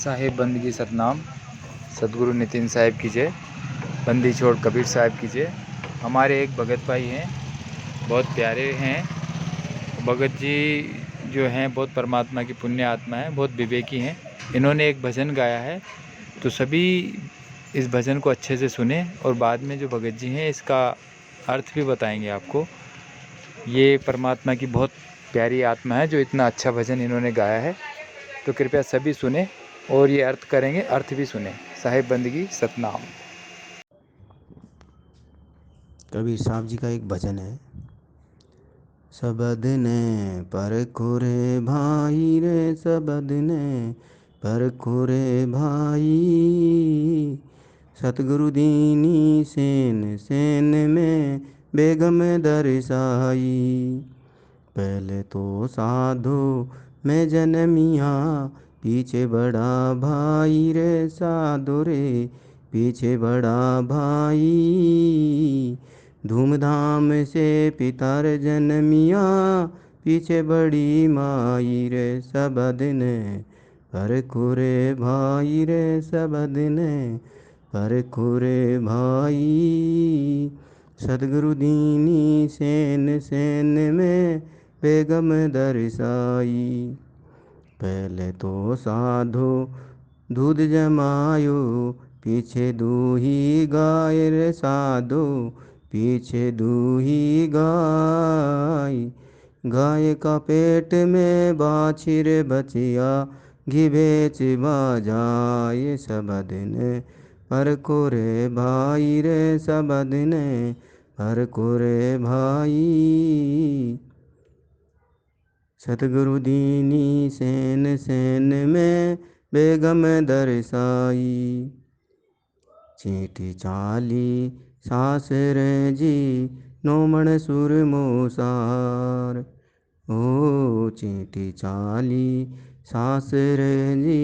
साहिब बंदगी सतनाम, सतगुरु नितिन साहिब की जय, बंदी छोड़ कबीर साहिब की जय। हमारे एक भगत भाई हैं, बहुत प्यारे हैं। भगत जी जो हैं बहुत परमात्मा की पुण्य आत्मा है, बहुत विवेकी हैं। इन्होंने एक भजन गाया है, तो सभी इस भजन को अच्छे से सुने और बाद में जो भगत जी हैं इसका अर्थ भी बताएंगे आपको। ये परमात्मा की बहुत प्यारी आत्मा है जो इतना अच्छा भजन इन्होंने गाया है, तो कृपया सभी सुने और ये अर्थ करेंगे, अर्थ भी सुने। साहिब बंदगी सतनाम। कबीर साहब जी का एक भजन है। सबद ने परखो रे भाई रे, सबद ने परखो रे भाई, सतगुरु दीनी सेन सेन में बेगम दरसाई। पहले तो साधु में जन्मिया, पीछे बड़ा भाई रे, साधु रे पीछे बड़ा भाई। धूमधाम से पितर जन्मिया, पीछे बड़ी माई रे, सबद ने परखो रे भाई रे, सबद ने परखो रे भाई, सतगुरु दीनी सेन सेन में बेगम दरसाई। पहले तो साधु दूध जमायो, पीछे दूही गाय रे, साधु पीछे दूही गाय। गाय का पेट में बाछी रे बचिया, घी बेच बाजाए। सबद ने परखो रे भाई रे, सबद ने परखो रे भाई, सतगुरु दीनी सेन सेन में बेगम दरसाई। चींटी चाली सास रे जी, नोमण सुर मोसार। ओ चींटी चाली सास रे जी,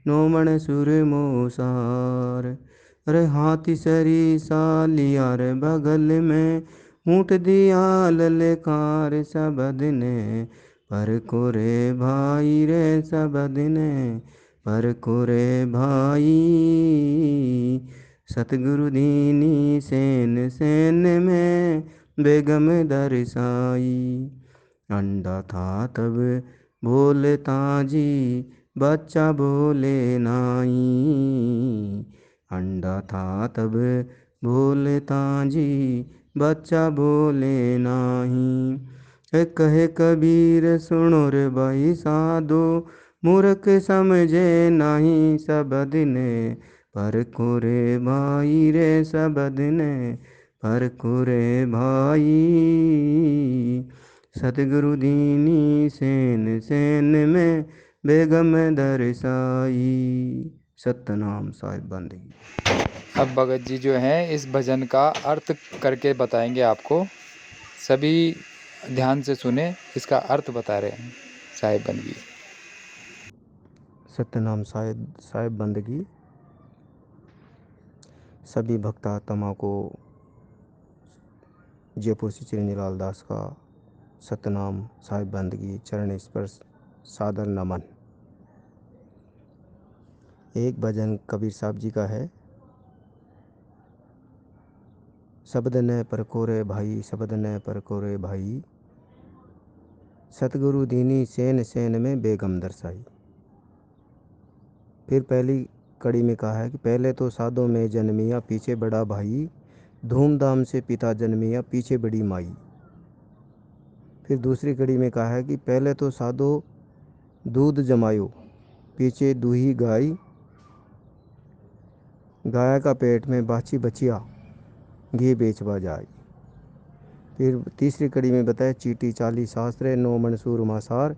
नोमण सुर मोसार। अरे हाथी सरी सालिया रे, बगल में ऊँट दिया ललकार। सबद ने परखो रे भाई रे, सबद ने परखो रे भाई, सतगुरु दीनी सेन सेन में बेगम दरसाई। अंडा था तब बोलता जी, बच्चा बोले नाई। अंडा था तब बोलता जी, बच्चा बोले नाही। कहे कबीर सुनो रे भाई साधो, मूर्ख समझे नहीं। सबद ने परखो रे भाई रे, सबद ने परखो रे भाई, सतगुरु दीनी सेन सेन में बेगम दरसाई। सतनाम साहिब बंदगी। अब भगत जी जो हैं इस भजन का अर्थ करके बताएंगे आपको। सभी ध्यान से सुने, इसका अर्थ बता रहे हैं। साहिब बंदगी। सतनाम साहिब बंदगी। सभी भक्तात्मा को जयपुर से चिरंजीलाल दास का सतनाम साहिब बंदगी चरण स्पर्श सादर नमन। एक भजन कबीर साहब जी का है। शब्द ने परखो रे भाई, शब्द ने परखो रे भाई, सतगुरु दीनी सेन सेन में बेगम दरसाई। फिर पहली कड़ी में कहा है कि पहले तो साधो में जन्मिया, पीछे बड़ा भाई। धूमधाम से पिता जन्मिया, पीछे बड़ी माई। फिर दूसरी कड़ी में कहा है कि पहले तो साधो दूध जमायो, पीछे दूही गाय। गाय का पेट में बाछी बचिया, घी बेचवा जाए। फिर तीसरी कड़ी में बताया चीटी चाली शास्त्र, नौ मनसूर मासार।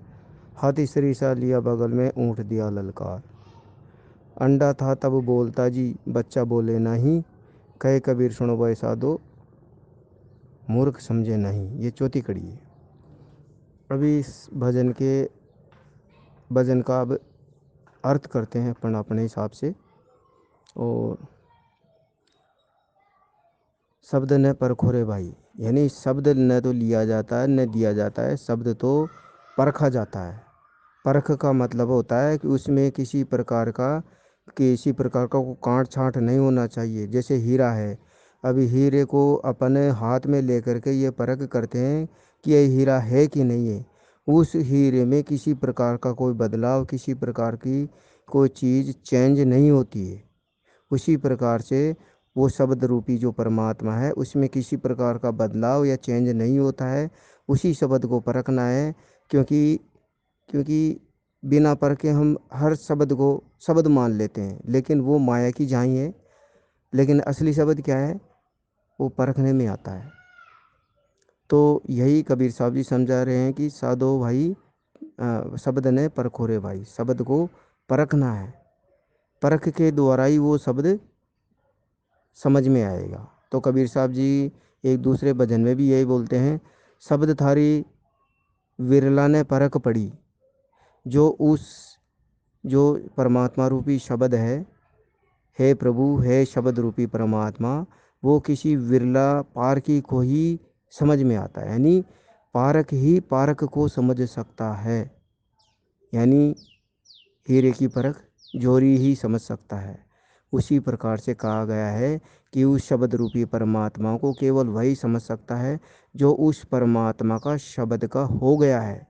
हाथी सरीसा लिया बगल में, ऊँट दिया ललकार। अंडा था तब बोलता जी, बच्चा बोले नहीं। कहे कबीर सुनो भाई साधो, मूर्ख समझे नहीं। ये चौथी कड़ी है। अभी इस भजन का अब अर्थ करते हैं अपन अपने हिसाब से। और शब्द न परखो रे भाई, यानी शब्द न तो लिया जाता है न दिया जाता है, शब्द तो परखा जाता है। परख का मतलब होता है कि उसमें किसी प्रकार का को काट छांट नहीं होना चाहिए। जैसे हीरा है, अभी हीरे को अपने हाथ में लेकर के ये परख करते हैं कि ये हीरा है कि नहीं है। उस हीरे में किसी प्रकार का कोई बदलाव, किसी प्रकार की कोई चीज़ चेंज नहीं होती है। उसी प्रकार से वो शब्द रूपी जो परमात्मा है उसमें किसी प्रकार का बदलाव या चेंज नहीं होता है। उसी शब्द को परखना है, क्योंकि क्योंकि बिना परखे हम हर शब्द को शब्द मान लेते हैं, लेकिन वो माया की झाई है। लेकिन असली शब्द क्या है, वो परखने में आता है। तो यही कबीर साहब जी समझा रहे हैं कि साधो भाई, शब्द ने परखो रे भाई, शब्द को परखना है। परख के द्वारा ही वो शब्द समझ में आएगा। तो कबीर साहब जी एक दूसरे भजन में भी यही बोलते हैं, शब्द थारी विरला ने परख पड़ी। जो उस जो परमात्मा रूपी शब्द है, हे प्रभु, हे शब्द रूपी परमात्मा, वो किसी विरला पारकी को ही समझ में आता है। यानी पारक ही पारक को समझ सकता है। यानी हीरे की परख जोरी ही समझ सकता है। उसी प्रकार से कहा गया है कि उस शब्द रूपी परमात्मा को केवल वही समझ सकता है जो उस परमात्मा का शब्द का हो गया है।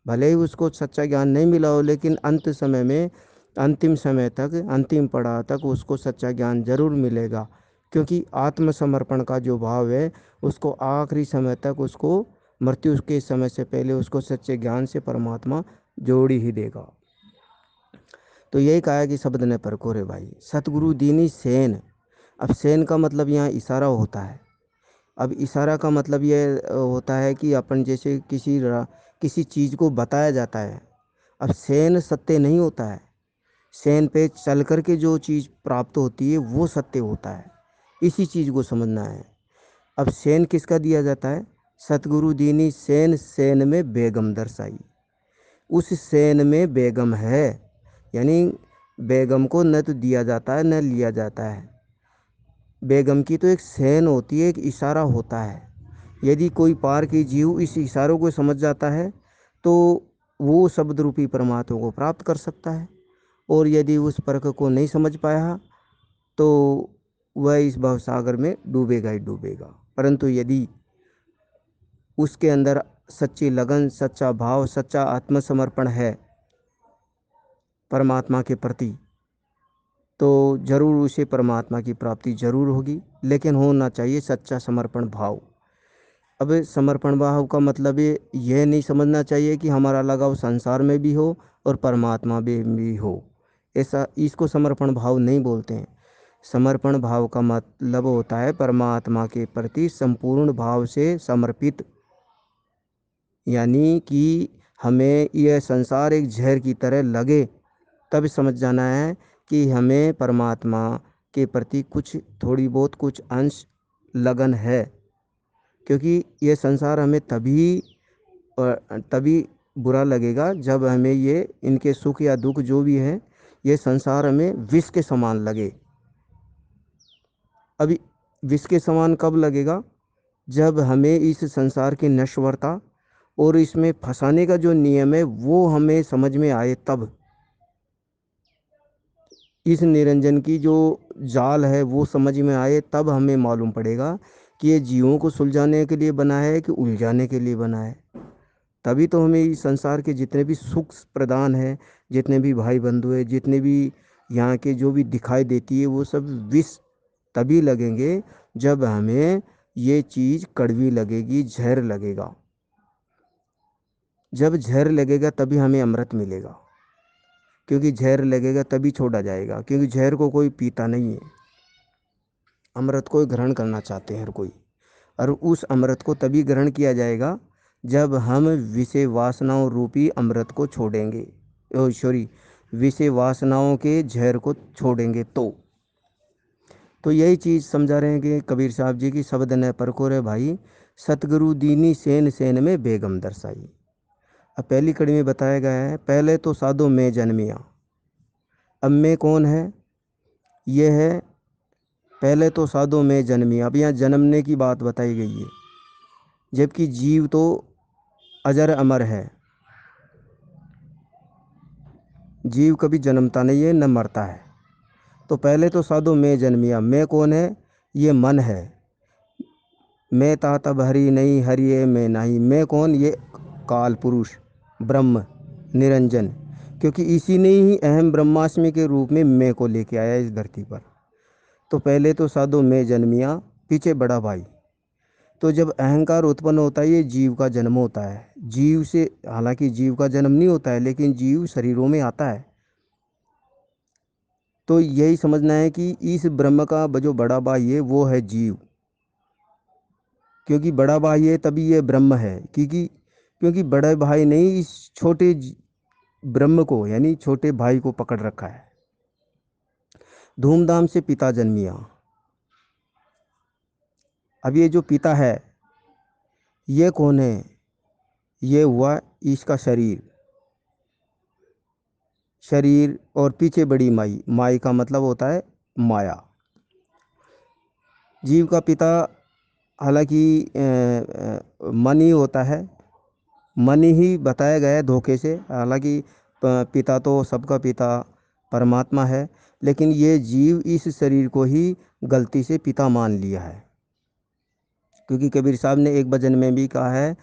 भले ही उसको सच्चा ज्ञान नहीं मिला हो, लेकिन अंत समय में, अंतिम समय तक, अंतिम पड़ाव तक उसको सच्चा ज्ञान जरूर मिलेगा। क्योंकि आत्मसमर्पण का जो भाव है उसको आखिरी समय तक, उसको मृत्यु के समय से पहले उसको सच्चे ज्ञान से परमात्मा जोड़ ही देगा। तो यही कहा है कि शब्द ने परखो रे भाई। सतगुरु दीनी सेन। अब सेन का मतलब यहाँ इशारा होता है। अब इशारा का मतलब ये होता है कि अपन जैसे किसी चीज़ को बताया जाता है। अब सेन सत्य नहीं होता है। सेन पे चल कर के जो चीज़ प्राप्त होती है वो सत्य होता है। इसी चीज़ को समझना है। अब सेन किसका दिया जाता है, सतगुरु दीनी सेन, सेन में बेगम दर्शाई। उस सेन में बेगम है, यानी बेगम को न तो दिया जाता है न लिया जाता है। बेगम की तो एक सेन होती है, एक इशारा होता है। यदि कोई पार की जीव इस इशारों को समझ जाता है तो वो शब्द रूपी परमात्मा को प्राप्त कर सकता है। और यदि उस परख को नहीं समझ पाया तो वह इस भवसागर में डूबेगा ही डूबेगा। परंतु यदि उसके अंदर सच्ची लगन, सच्चा भाव, सच्चा आत्मसमर्पण है परमात्मा के प्रति, तो जरूर उसे परमात्मा की प्राप्ति जरूर होगी। लेकिन होना चाहिए सच्चा समर्पण भाव। अब समर्पण भाव का मतलब यह नहीं समझना चाहिए कि हमारा लगाव संसार में भी हो और परमात्मा में भी हो। ऐसा, इसको समर्पण भाव नहीं बोलते हैं। समर्पण भाव का मतलब होता है परमात्मा के प्रति संपूर्ण भाव से समर्पित। यानी कि हमें यह संसार एक जहर की तरह लगे तब समझ जाना है कि हमें परमात्मा के प्रति कुछ, थोड़ी बहुत, कुछ अंश लगन है। क्योंकि ये संसार हमें तभी बुरा लगेगा जब हमें ये इनके सुख या दुख जो भी है, ये संसार हमें विष के समान लगे। अभी विष के समान कब लगेगा, जब हमें इस संसार की नश्वरता और इसमें फंसाने का जो नियम है वो हमें समझ में आए। तब इस निरंजन की जो जाल है वो समझ में आए, तब हमें मालूम पड़ेगा कि ये जीवों को सुलझाने के लिए बना है कि उलझाने के लिए बना है। तभी तो हमें इस संसार के जितने भी सुख प्रदान है, जितने भी भाई बंधु है, जितने भी यहाँ के जो भी दिखाई देती है, वो सब विष तभी लगेंगे जब हमें ये चीज़ कड़वी लगेगी, जहर लगेगा। जब जहर लगेगा तभी हमें अमृत मिलेगा। क्योंकि जहर लगेगा तभी छोड़ा जाएगा, क्योंकि जहर को कोई पीता नहीं है। अमृत को ग्रहण करना चाहते हैं हर कोई। और उस अमृत को तभी ग्रहण किया जाएगा जब हम विषय वासनाओं रूपी अमृत को छोड़ेंगे, सॉरी, विषय वासनाओं के जहर को छोड़ेंगे। तो यही चीज़ समझा रहे हैं कि कबीर साहब जी की शब्द न परखो रे भाई, सतगुरु दीनी सेन, सेन में बेगम दर्शाई। अब पहली कड़ी में बताया गया है, पहले तो साधो में जन्मिया। अब मैं कौन है, ये है पहले तो साधो में जन्मिया। अब यहाँ जन्मने की बात बताई गई है, जबकि जीव तो अजर अमर है। जीव कभी जन्मता नहीं है न मरता है। तो पहले तो साधो मैं जन्मिया, मैं कौन है? ये मन है। मैं ता तब हरि नहीं, हरिये मैं नहीं, मैं कौन? ये काल पुरुष ब्रह्म निरंजन, क्योंकि इसी ने ही अहम ब्रह्मास्मि के रूप में मैं को लेके आया इस धरती पर। तो पहले तो साधो मैं जन्मिया, पीछे बड़ा भाई। तो जब अहंकार उत्पन्न होता है ये जीव का जन्म होता है। जीव से, हालांकि जीव का जन्म नहीं होता है, लेकिन जीव शरीरों में आता है। तो यही समझना है कि इस ब्रह्म का जो बड़ा भाई है वो है जीव, क्योंकि बड़ा भाई है तभी ये ब्रह्म है। क्योंकि बड़ा भाई नहीं इस छोटे ब्रह्म को, यानी छोटे भाई को पकड़ रखा है। धूमधाम से पिता जन्मिया। अब ये जो पिता है ये कौन है? ये हुआ इसका शरीर, शरीर और पीछे बड़ी माई। माई का मतलब होता है माया। जीव का पिता हालांकि मन ही होता है, मन ही बताया गया है धोखे से। हालांकि पिता तो सबका पिता परमात्मा है, लेकिन ये जीव इस शरीर को ही गलती से पिता मान लिया है। क्योंकि कबीर साहब ने एक भजन में भी कहा है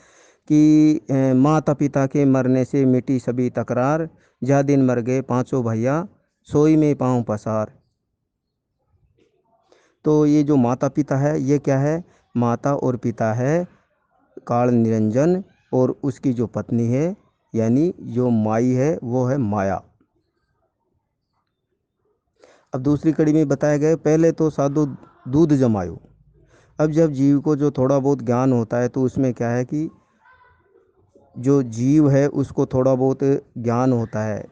कि माता पिता के मरने से मिटी सभी तकरार, जा दिन मर गए पांचों भैया, सोई में पाँव पसार। तो ये जो माता पिता है ये क्या है? माता और पिता है काल निरंजन, और उसकी जो पत्नी है यानी जो माई है वो है माया। अब दूसरी कड़ी में बताया गया पहले तो साधु दूध जमायो। अब जब जीव को जो थोड़ा बहुत ज्ञान होता है तो उसमें क्या है कि जो जीव है उसको थोड़ा बहुत ज्ञान होता है।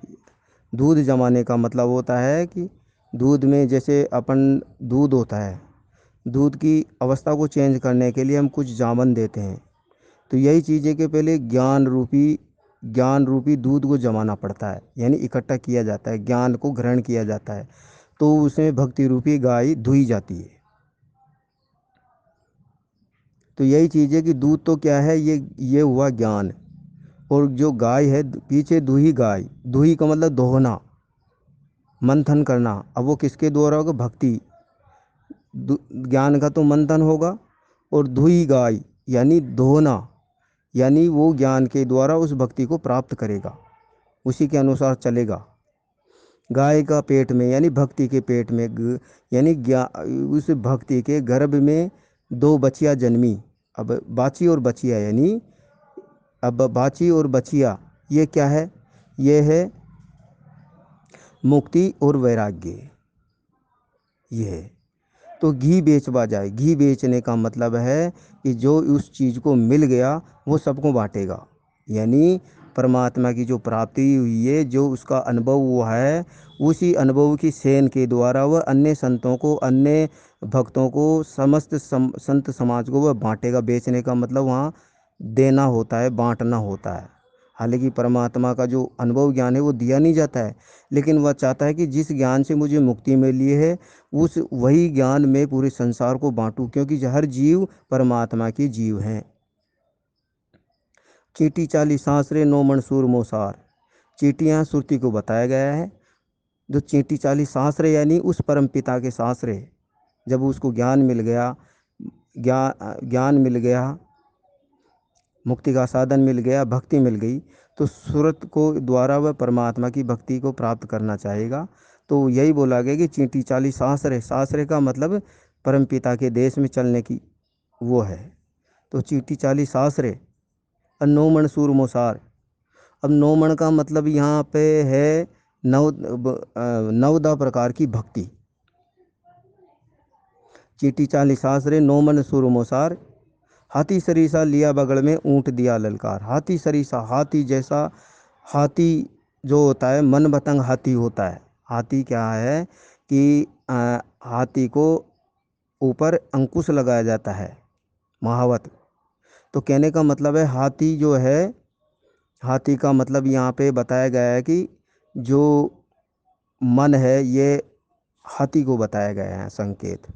दूध जमाने का मतलब होता है कि दूध में जैसे अपन दूध होता है, दूध की अवस्था को चेंज करने के लिए हम कुछ जामन देते हैं। तो यही चीज़ है कि पहले ज्ञान रूपी दूध को जमाना पड़ता है, यानी इकट्ठा किया जाता है, ज्ञान को ग्रहण किया जाता है, तो उसमें भक्ति रूपी गाय धुई जाती है। तो यही चीज़ है कि दूध तो क्या है? ये हुआ ज्ञान, और जो गाय है पीछे दूही गाय, दूही का मतलब दोहना, मंथन करना। अब वो किसके द्वारा होगा? भक्ति। ज्ञान का तो मंथन होगा, और धुई गाय यानी दोहना, यानी वो ज्ञान के द्वारा उस भक्ति को प्राप्त करेगा, उसी के अनुसार चलेगा। गाय का पेट में यानी भक्ति के पेट में यानी उस भक्ति के गर्भ में दो बचिया जन्मी। अब बाची और बचिया, यानी अब बाची और बचिया ये क्या है? ये है मुक्ति और वैराग्य। ये है। तो घी बेचवा जाए, घी बेचने का मतलब है कि जो उस चीज़ को मिल गया वो सबको बांटेगा, यानी परमात्मा की जो प्राप्ति हुई है, जो उसका अनुभव हुआ है, उसी अनुभव की सेन के द्वारा वह अन्य संतों को, अन्य भक्तों को, समस्त संत समाज को वह बांटेगा। बेचने का मतलब वहाँ देना होता है, बांटना होता है। हालांकि परमात्मा का जो अनुभव ज्ञान है वो दिया नहीं जाता है, लेकिन वह चाहता है कि जिस ज्ञान से मुझे मुक्ति मिली है उस वही ज्ञान में पूरे संसार को बांटूं, क्योंकि हर जीव परमात्मा की जीव हैं। चींटी चाली सांसरे नौ मंसूर मोसार। चींटियाँ सुरती को बताया गया है। जो चींटी चाली सांसरे यानी उस परम पिता के सांसरे, जब उसको ज्ञान मिल गया, ज्ञान मिल गया, मुक्ति का साधन मिल गया, भक्ति मिल गई, तो सुरत को द्वारा वह परमात्मा की भक्ति को प्राप्त करना चाहेगा। तो यही बोला गया कि चींटी चाली सासरे, सासरे का मतलब परम पिता के देश में चलने की वो है। तो चींटी चाली सासरे। और नौ मण सूर मोसार। अब नौ मण का मतलब यहाँ पे है नवदा प्रकार की भक्ति। चींटी चाली सासरे नौ मण सूर मोसार। हाथी सरीसा लिया बगल में ऊंट दिया ललकार। हाथी सरीसा, हाथी जैसा, हाथी जो होता है मन बतंग हाथी होता है। हाथी क्या है कि हाथी को ऊपर अंकुश लगाया जाता है, महावत। तो कहने का मतलब है हाथी जो है, हाथी का मतलब यहाँ पे बताया गया है कि जो मन है ये हाथी को बताया गया है संकेत।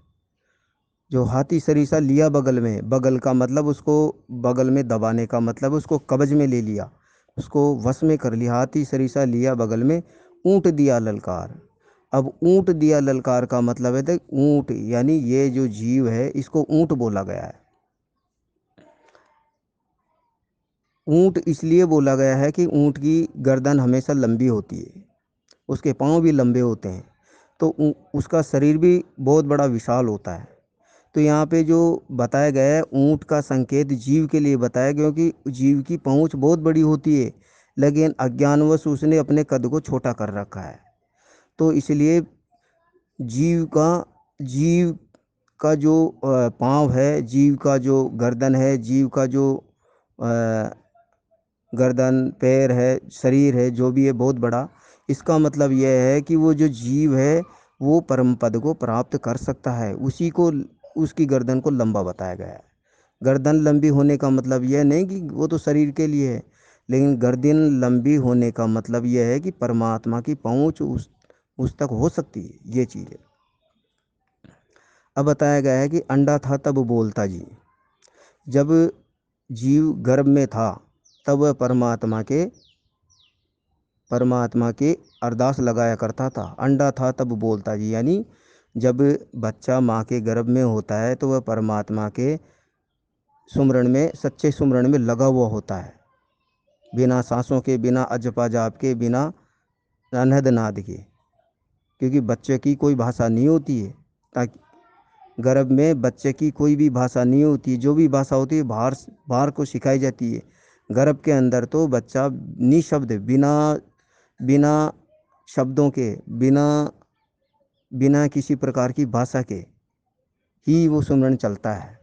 जो हाथी सरीसा लिया बगल में, बगल का मतलब उसको बगल में दबाने का मतलब उसको कब्ज में ले लिया, उसको वश में कर लिया। हाथी सरीसा लिया बगल में ऊँट दिया ललकार। अब ऊँट दिया ललकार का मतलब है तो ऊँट यानी ये जो जीव है इसको ऊँट बोला गया है। ऊँट इसलिए बोला गया है कि ऊँट की गर्दन हमेशा लंबी होती है, उसके पाँव भी लंबे होते हैं, तो उसका शरीर भी बहुत बड़ा विशाल होता है। तो यहाँ पे जो बताया गया है ऊँट का संकेत जीव के लिए बताया, क्योंकि जीव की पहुँच बहुत बड़ी होती है लेकिन अज्ञानवश उसने अपने कद को छोटा कर रखा है। तो इसलिए जीव का जो पाँव है, जीव का जो गर्दन है, जीव का जो गर्दन पैर है, शरीर है, जो भी है बहुत बड़ा, इसका मतलब यह है कि वो जो जीव है वो परम पद को प्राप्त कर सकता है, उसी को उसकी गर्दन को लंबा बताया गया है। गर्दन लंबी होने का मतलब यह नहीं कि वो तो शरीर के लिए है, लेकिन गर्दन लंबी होने का मतलब यह है कि परमात्मा की पहुँच उस तक हो सकती है, ये चीज़ है। अब बताया गया है कि अंडा था तब बोलता जी। जब जीव गर्भ में था तब वह परमात्मा के अरदास लगाया करता था। अंडा था तब बोलता जी, यानी जब बच्चा माँ के गर्भ में होता है तो वह परमात्मा के सुमरण में, सच्चे सुमरण में लगा हुआ होता है, बिना सांसों के, बिना अजपा जाप के, बिना अनहद नाद के, क्योंकि बच्चे की कोई भाषा नहीं होती है। ताकि गर्भ में बच्चे की कोई भी भाषा नहीं होती, जो भी भाषा होती है बाहर को सिखाई जाती है। गर्भ के अंदर तो बच्चा निशब्द, बिना बिना शब्दों के, बिना किसी प्रकार की भाषा के ही वो सुमरण चलता है।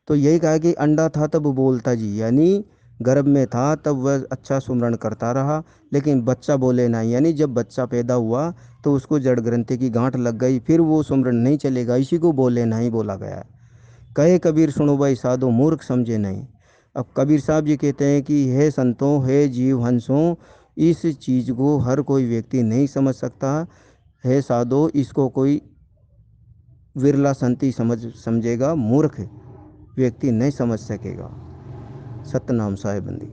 तो यही कहा कि अंडा था तब बोलता जी, यानी गर्भ में था तब वह अच्छा सुमरण करता रहा, लेकिन बच्चा बोले नहीं, यानी जब बच्चा पैदा हुआ तो उसको जड़ ग्रंथि की गांठ लग गई, फिर वो सुमरण नहीं चलेगा, इसी को बोले नहीं बोला गया है। कहे कबीर सुनो भाई साधो मूर्ख समझे नहीं। अब कबीर साहब जी कहते हैं कि हे संतों, हे जीव हंसों, इस चीज़ को हर कोई व्यक्ति नहीं समझ सकता। हे साधो, इसको कोई विरला संत समझेगा, मूर्ख व्यक्ति नहीं समझ सकेगा। सतनाम साहेब बंदी।